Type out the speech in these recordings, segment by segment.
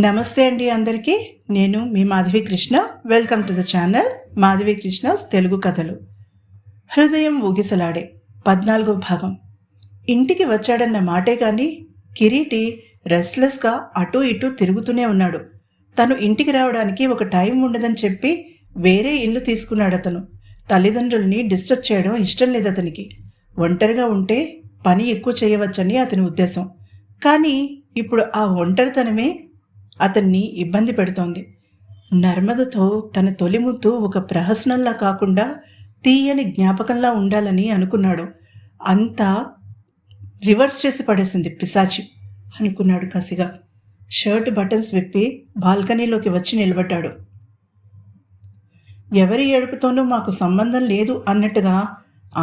నమస్తే అండి అందరికీ. నేను మీ Madhavi Krishna. Welcome to the channel Madhavi Krishna's Telugu కథలు. హృదయం ఊగిసలాడే 14వ భాగం. ఇంటికి వచ్చాడన్న మాటే కానీ కిరీటి రెస్ట్లెస్గా అటూ ఇటూ తిరుగుతూనే ఉన్నాడు. తను ఇంటికి రావడానికి ఒక టైం ఉండదని చెప్పి వేరే ఇల్లు తీసుకున్నాడు అతను. తల్లిదండ్రుల్ని డిస్టర్బ్ చేయడం ఇష్టం లేదు అతనికి. ఒంటరిగా ఉంటే పని ఎక్కువ చేయవచ్చని అతని ఉద్దేశం. కానీ ఇప్పుడు ఆ ఒంటరితనమే అతన్ని ఇబ్బంది పెడుతోంది. నర్మదతో తన తొలి ముద్దు ఒక ప్రహసనంలా కాకుండా తీయని జ్ఞాపకంలా ఉండాలని అనుకున్నాడు. అంతా రివర్స్ చేసి పడేసింది పిశాచి అనుకున్నాడు కసిగా. షర్ట్ బటన్స్ విప్పి బాల్కనీలోకి వచ్చి నిలబడ్డాడు. ఎవరి ఏడుపుతోనూ మాకు సంబంధం లేదు అన్నట్టుగా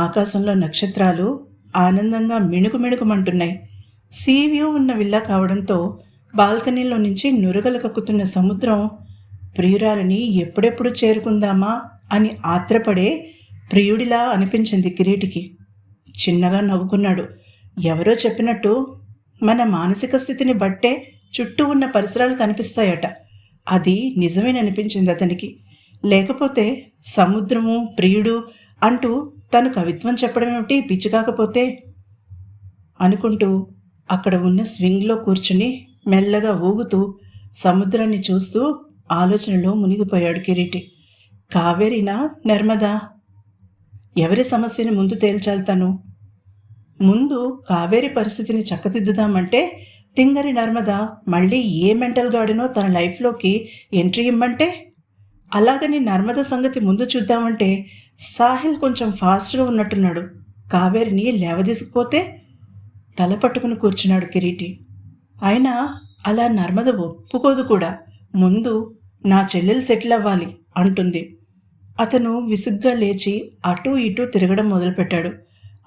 ఆకాశంలో నక్షత్రాలు ఆనందంగా మిణుకుమిణుకుమంటున్నాయి. సీ వ్యూ ఉన్న విల్లా కావడంతో బాల్కనీలో నుంచి నురగలు కక్కుతున్న సముద్రం ప్రియురాలిని ఎప్పుడెప్పుడు చేరుకుందామా అని ఆత్రపడే ప్రియుడిలా అనిపించింది కిరీటికి. చిన్నగా నవ్వుకున్నాడు. ఎవరో చెప్పినట్టు మన మానసిక స్థితిని బట్టే చుట్టూ ఉన్న పరిసరాలు కనిపిస్తాయట. అది నిజమేననిపించింది అతనికి. లేకపోతే సముద్రము ప్రియుడు అంటూ తను కవిత్వం చెప్పడమేమిటి పిచ్చి కాకపోతే అనుకుంటూ అక్కడ ఉన్న స్వింగ్లో కూర్చుని మెల్లగా ఊగుతూ సముద్రాన్ని చూస్తూ ఆలోచనలో మునిగిపోయాడు కిరీటి. కావేరీనా నర్మదా? ఎవరి సమస్యని ముందు తేల్చాలి తను? ముందు కావేరి పరిస్థితిని చక్కదిద్దుదామంటే తింగరి నర్మద మళ్ళీ ఏ మెంటల్ గార్డునో తన లైఫ్లోకి ఎంట్రీ ఇమ్మంటే, అలాగని నర్మద సంగతి ముందు చూద్దామంటే సాహిల్ కొంచెం ఫాస్ట్గా ఉన్నట్టున్నాడు. కావేరిని లేవదీసుకుపోతే తల పట్టుకుని కూర్చున్నాడు కిరీటి. అయినా అలా నర్మద ఒప్పుకోదు కూడా. ముందు నా చెల్లెలు సెటిల్ అవ్వాలి అంటుంది. అతను విసుగ్గా లేచి అటూ ఇటూ తిరగడం మొదలుపెట్టాడు.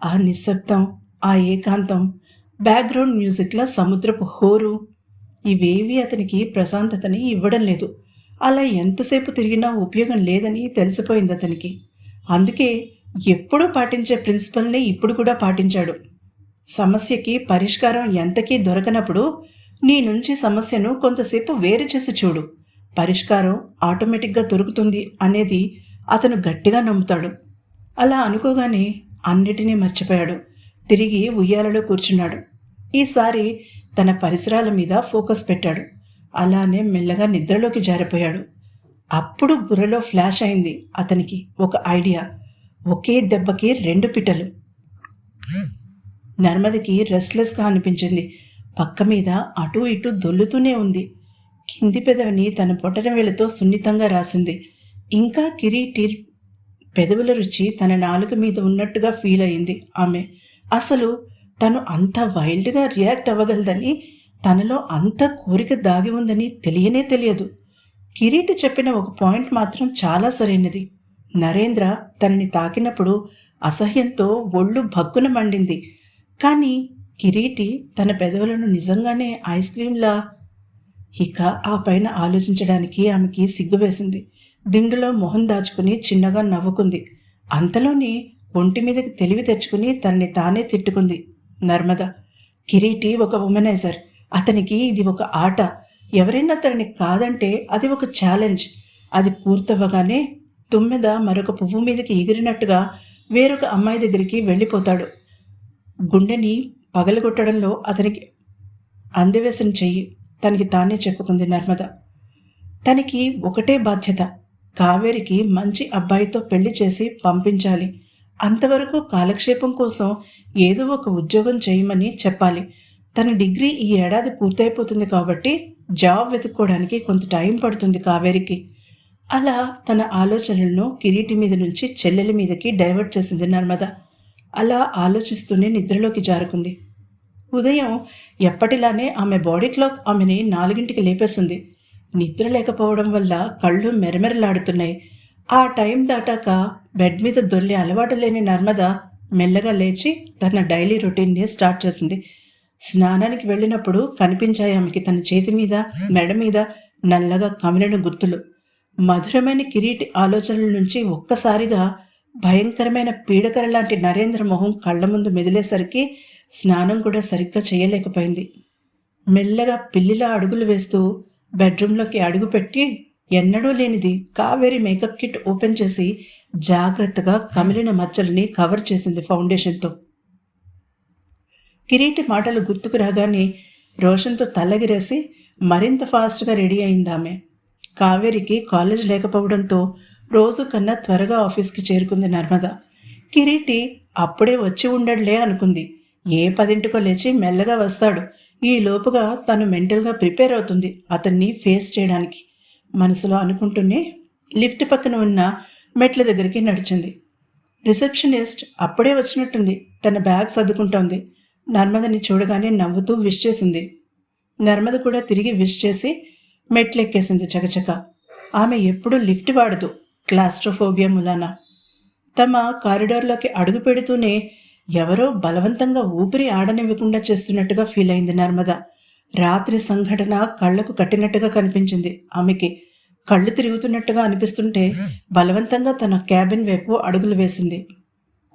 ఆ నిశ్శబ్దం, ఆ ఏకాంతం, బ్యాక్గ్రౌండ్ మ్యూజిక్లా సముద్రపు హోరు ఇవేవి అతనికి ప్రశాంతతని ఇవ్వడం లేదు. అలా ఎంతసేపు తిరిగినా ఉపయోగం లేదని తెలిసిపోయింది అతనికి. అందుకే ఎప్పుడూ పాటించే ప్రిన్సిపల్ని ఇప్పుడు కూడా పాటించాడు. సమస్యకి పరిష్కారం ఎంతకీ దొరకనప్పుడు నీ నుంచి సమస్యను కొంతసేపు వేరు చేసి చూడు, పరిష్కారం ఆటోమేటిక్గా దొరుకుతుంది అనేది అతను గట్టిగా నమ్ముతాడు. అలా అనుకోగానే అన్నిటినీ మర్చిపోయాడు. తిరిగి ఉయ్యాలలో కూర్చున్నాడు. ఈసారి తన పరిసరాల మీద ఫోకస్ పెట్టాడు. అలానే మెల్లగా నిద్రలోకి జారిపోయాడు. అప్పుడు బుర్రలో ఫ్లాష్ అయింది అతనికి ఒక ఐడియా. ఒకే దెబ్బకి 2 పిట్టలు. నర్మదకి రెస్ట్లెస్గా అనిపించింది. పక్క మీద అటూ ఇటూ దొల్లుతూనే ఉంది. కింది పెదవిని తన పొట్టన వేలతో సున్నితంగా రాసింది. ఇంకా కిరీటి పెదవుల రుచి తన నాలుక మీద ఉన్నట్టుగా ఫీల్ అయింది ఆమె. అసలు తను అంత వైల్డ్గా రియాక్ట్ అవ్వగలదని, తనలో అంత కోరిక దాగి ఉందని తెలియనే తెలియదు. కిరీటి చెప్పిన ఒక పాయింట్ మాత్రం చాలా సరైనది. నరేంద్ర తనని తాకినప్పుడు అసహ్యంతో ఒళ్ళు భగ్గున మండింది. కానీ కిరీటి తన పెదవులను నిజంగానే ఐస్ క్రీంలా. ఇక ఆ పైన ఆలోచించడానికి ఆమెకి సిగ్గువేసింది. దిండులో మొహం దాచుకుని చిన్నగా నవ్వుకుంది. అంతలోనే ఒంటి మీదకి తెలివి తెచ్చుకుని తనని తానే తిట్టుకుంది నర్మద. కిరీటి ఒక ఉమెనైజర్. అతనికి ఇది ఒక ఆట. ఎవరైనా తనని కాదంటే అది ఒక ఛాలెంజ్. అది పూర్తవ్వగానే తుమ్మెద మరొక పువ్వు మీదకి ఎగిరినట్టుగా వేరొక అమ్మాయి దగ్గరికి వెళ్ళిపోతాడు. గుండెని పగలగొట్టడంలో అతనికి అందివేసిన చెయ్యి తనకి తానే చెప్పుకుంది నర్మద. తనకి ఒకటే బాధ్యత, కావేరికి మంచి అబ్బాయితో పెళ్లి చేసి పంపించాలి. అంతవరకు కాలక్షేపం కోసం ఏదో ఒక ఉద్యోగం చేయమని చెప్పాలి. తన డిగ్రీ ఈ ఏడాది పూర్తయిపోతుంది కాబట్టి జాబ్ వెతుక్కోవడానికి కొంత టైం పడుతుంది కావేరికి. అలా తన ఆలోచనలను కిరీటి మీద నుంచి చెల్లెలి మీదకి డైవర్ట్ చేసింది నర్మద. అలా ఆలోచిస్తూనే నిద్రలోకి జారుకుంది. ఉదయం ఎప్పటిలానే ఆమె బాడీ క్లాక్ ఆమెని 4ంటికి లేపేసింది. నిద్ర లేకపోవడం వల్ల కళ్ళు మెరమెరలాడుతున్నాయి. ఆ టైం దాటాక బెడ్ మీద దొల్లే అలవాటు లేని నర్మద మెల్లగా లేచి తన డైలీ రొటీన్ని స్టార్ట్ చేసింది. స్నానానికి వెళ్ళినప్పుడు కనిపించాయి ఆమెకి తన చేతి మీద, మెడ మీద నల్లగా కమిలిన గుర్తులు. మధురమైన కిరీటి ఆలోచనల నుంచి ఒక్కసారిగా భయంకరమైన పీడకల లాంటి నరేంద్ర మొహం కళ్ళ ముందు మెదిలేసరికి స్నానం కూడా సరిగ్గా చేయలేకపోయింది. మెల్లగా పిల్లిలా అడుగులు వేస్తూ బెడ్రూమ్లోకి అడుగుపెట్టి ఎన్నడూ లేనిది కావేరి మేకప్ కిట్ ఓపెన్ చేసి జాగ్రత్తగా కమిలిన మచ్చల్ని కవర్ చేసింది ఫౌండేషన్తో. కిరీటి మాటలు గుర్తుకు రాగానే రోషన్తో తల్లగిరేసి మరింత ఫాస్ట్గా రెడీ అయిందామె. కావేరికి కాలేజ్ లేకపోవడంతో రోజు కన్నా త్వరగా ఆఫీస్కి చేరుకుంది నర్మద. కిరీటి అప్పుడే వచ్చి ఉండడులే అనుకుంది. ఏ 10 లేచి మెల్లగా వస్తాడు, ఈ లోపుగా తను మెంటల్గా ప్రిపేర్ అవుతుంది అతన్ని ఫేస్ చేయడానికి మనసులో అనుకుంటూనే లిఫ్ట్ పక్కన ఉన్న మెట్ల దగ్గరికి నడిచింది. రిసెప్షనిస్ట్ అప్పుడే వచ్చినట్టుంది. తన బ్యాగ్ సర్దుకుంటోంది. నర్మదని చూడగానే నవ్వుతూ విష్ చేసింది. నర్మద కూడా తిరిగి విష్ చేసి మెట్లెక్కేసింది చకచక. ఆమె ఎప్పుడూ లిఫ్ట్ వాడదు, క్లాస్ట్రోఫోబియా మూలాన. తమ కారిడార్లోకి అడుగు పెడుతూనే ఎవరో బలవంతంగా ఊపిరి ఆడనివ్వకుండా చేస్తున్నట్టుగా ఫీల్ అయింది నర్మద. రాత్రి సంఘటన కళ్లకు కట్టినట్టుగా కనిపించింది ఆమెకి. కళ్ళు తిరుగుతున్నట్టుగా అనిపిస్తుంటే బలవంతంగా తన క్యాబిన్ వైపు అడుగులు వేసింది.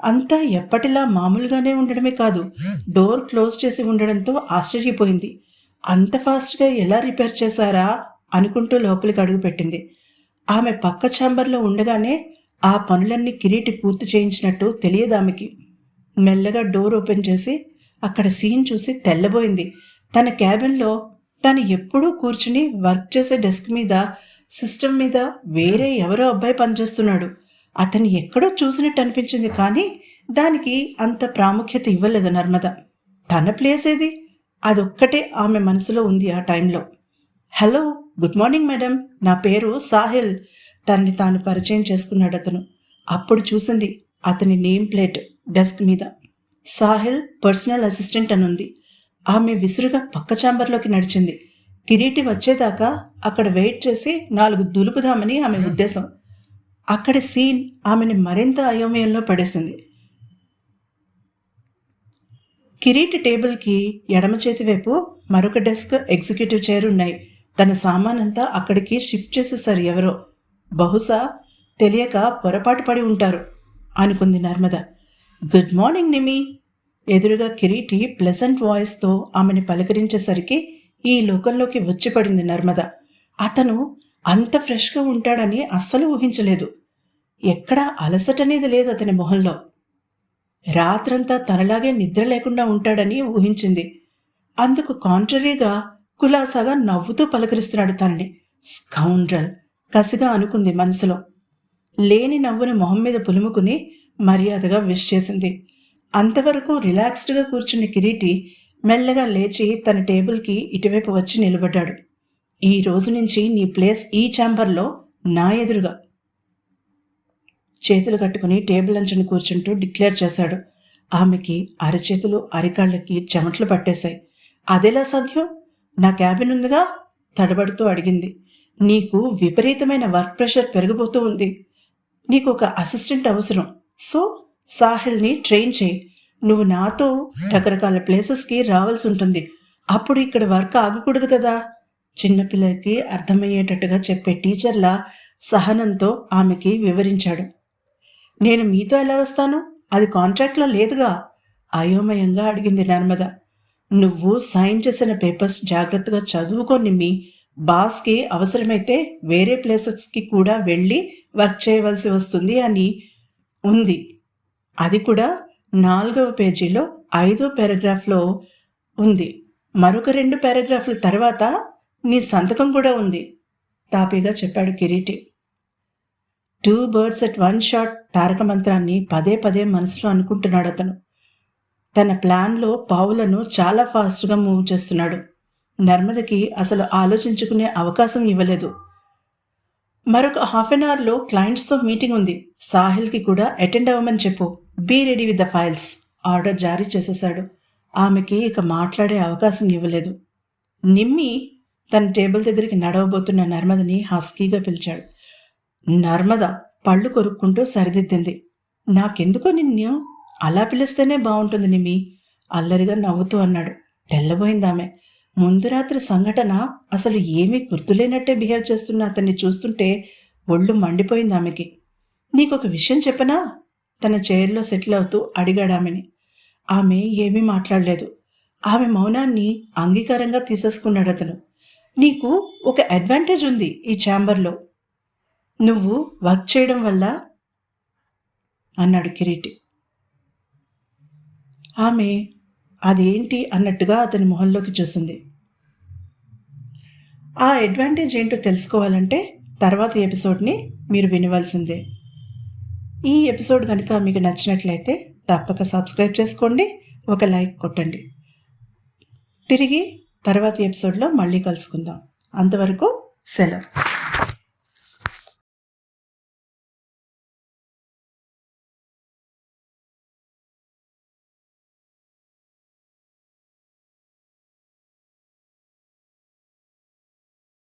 అంతా ఎప్పటిలా మామూలుగానే ఉండడమే కాదు, డోర్ క్లోజ్ చేసి ఉండడంతో ఆశ్చర్యపోయింది. అంత ఫాస్ట్గా ఎలా రిపేర్ చేశారా అనుకుంటూ లోపలికి అడుగుపెట్టింది. ఆమె పక్క ఛాంబర్లో ఉండగానే ఆ పనులన్నీ కిరీటి పూర్తి చేయించినట్టు తెలియదు ఆమెకి. మెల్లగా డోర్ ఓపెన్ చేసి అక్కడ సీన్ చూసి తెల్లబోయింది. తన క్యాబిన్లో తను ఎప్పుడూ కూర్చుని వర్క్ చేసే డెస్క్ మీద, సిస్టమ్ మీద వేరే ఎవరో అబ్బాయి పనిచేస్తున్నాడు. అతన్ని ఎక్కడో చూసినట్టు అనిపించింది, కానీ దానికి అంత ప్రాముఖ్యత ఇవ్వలేదు నర్మద. తన ప్లేస్ ఏది, అదొక్కటే ఆమె మనసులో ఉంది ఆ టైంలో. హలో, గుడ్ మార్నింగ్ మేడం, నా పేరు సాహిల్. తనని తాను పరిచయం చేసుకున్నాడు అతను. అప్పుడు చూసింది అతని నేమ్ ప్లేట్ డెస్క్ మీద. సాహిల్ పర్సనల్ అసిస్టెంట్ అని ఉంది. ఆమె విసురుగా పక్క ఛాంబర్లోకి నడిచింది. కిరీటి వచ్చేదాకా అక్కడ వెయిట్ చేసి 4 దులుపుదామని ఆమె ఉద్దేశం. అక్కడి సీన్ ఆమెని మరింత అయోమయంలో పడేసింది. కిరీటి టేబుల్కి ఎడమ చేతి వైపు మరొక డెస్క్, ఎగ్జిక్యూటివ్ చైర్ ఉన్నాయి. తన సామానంతా అక్కడికి షిఫ్ట్ చేసేసారు ఎవరో. బహుశా తెలియక పొరపాటు పడి ఉంటారు అనుకుంది నర్మద. గుడ్ మార్నింగ్ నిమి. ఎదురుగా కిరీటి ప్లెజెంట్ వాయిస్తో ఆమెను పలకరించేసరికి ఈ లోకంలోకి వచ్చిపడింది నర్మద. అతను అంత ఫ్రెష్గా ఉంటాడని అస్సలు ఊహించలేదు. ఎక్కడా అలసటనేది లేదు అతని మొహంలో. రాత్రంతా తనలాగే నిద్ర లేకుండా ఉంటాడని ఊహించింది. అందుకు కాంట్రరీగా కులాసాగా నవ్వుతూ పలకరిస్తున్నాడు తనని. స్కౌండ్రల్, కసిగా అనుకుంది మనసులో. లేని నవ్వుని మొహం మీద పులుముకుని మర్యాదగా విష్ చేసింది. అంతవరకు రిలాక్స్డ్గా కూర్చున్న కిరీటి మెల్లగా లేచి తన టేబుల్కి ఇటువైపు వచ్చి నిలబడ్డాడు. ఈ రోజు నుంచి నీ ప్లేస్ ఈ ఛాంబర్లో, నా ఎదురుగా. చేతులు కట్టుకుని టేబుల్ అంచుని కూర్చుంటూ డిక్లేర్ చేశాడు. ఆమెకి అరచేతులు అరికాళ్ళకి చెమటలు పట్టేశాయి. అదెలా సాధ్యం? నా క్యాబిన్ ఉందిగా, తడబడుతూ అడిగింది. నీకు విపరీతమైన వర్క్ ప్రెషర్ పెరిగిపోతూ ఉంది. నీకు ఒక అసిస్టెంట్ అవసరం. సో సాహిల్ని ట్రైన్ చేయి. నువ్వు నాతో రకరకాల ప్లేసెస్కి రావాల్సి ఉంటుంది. అప్పుడు ఇక్కడ వర్క్ ఆగకూడదు కదా. చిన్నపిల్లలకి అర్థమయ్యేటట్టుగా చెప్పే టీచర్లా సహనంతో ఆమెకి వివరించాడు. నేను మీతో ఎలా వస్తాను? అది కాంట్రాక్ట్లో లేదుగా, అయోమయంగా అడిగింది నర్మద. నువ్వు సైన్ చేసిన పేపర్స్ జాగ్రత్తగా చదువుకో నిమ్మి. బాస్కి అవసరమైతే వేరే ప్లేసెస్కి కూడా వెళ్ళి వర్క్ చేయవలసి వస్తుంది అని ఉంది. అది కూడా 4వ పేజీలో 5వ పారాగ్రాఫ్లో ఉంది. మరొక 2 పారాగ్రాఫ్ల తర్వాత నీ సంతకం కూడా ఉంది, తాపీగా చెప్పాడు కిరీటి. 2 birds at 1 shot తారక మంత్రాన్ని పదే పదే మనసులో అనుకుంటున్నాడు అతను. తన ప్లాన్లో పావులను చాలా ఫాస్ట్గా మూవ్ చేస్తున్నాడు. నర్మదకి అసలు ఆలోచించుకునే అవకాశం ఇవ్వలేదు. మరొక హాఫ్ అన్ అవర్లో క్లయింట్స్తో మీటింగ్ ఉంది. సాహిల్కి కూడా అటెండ్ అవ్వమని చెప్పు. Be ready with the files. Order జారీ చేసేశాడు. ఆమెకి ఇక మాట్లాడే అవకాశం ఇవ్వలేదు. నిమ్మి తన టేబుల్ దగ్గరికి నడవబోతున్న నర్మదని హస్కీగా పిలిచాడు. నర్మద పళ్ళు కొరుక్కుంటూ సరిదిద్దింది. నాకెందుకో నిన్ను అలా పిలిస్తేనే బాగుంటుంది నిమ్మి, అల్లరిగా నవ్వుతూ అన్నాడు. తెల్లబోయిందామె. ముందు రాత్రి సంఘటన అసలు ఏమీ గుర్తులేనట్టే బిహేవ్ చేస్తున్న అతన్ని చూస్తుంటే ఒళ్ళు మండిపోయింది ఆమెకి. నీకొక విషయం చెప్పనా? తన చైర్లో సెటిల్ అవుతూ అడిగాడామెని. ఆమె ఏమీ మాట్లాడలేదు. ఆమె మౌనాన్ని అంగీకారంగా తీసేసుకున్నాడు అతను. నీకు ఒక అడ్వాంటేజ్ ఉంది ఈ ఛాంబర్లో. నువ్వు వర్క్ చేయడం వల్ల అన్నాడు కిరీటి. ఆమె అదేంటి అన్నట్టుగా అతని మొహంలోకి చూసింది. ఆ అడ్వాంటేజ్ ఏంటో తెలుసుకోవాలంటే తర్వాత ఎపిసోడ్ని మీరు వినవలసిందే. ఈ ఎపిసోడ్ కనుక మీకు నచ్చినట్లయితే తప్పక సబ్స్క్రైబ్ చేసుకోండి, ఒక లైక్ కొట్టండి. తిరిగి తర్వాతి ఎపిసోడ్లో మళ్ళీ కలుసుకుందాం. అంతవరకు సెలవు.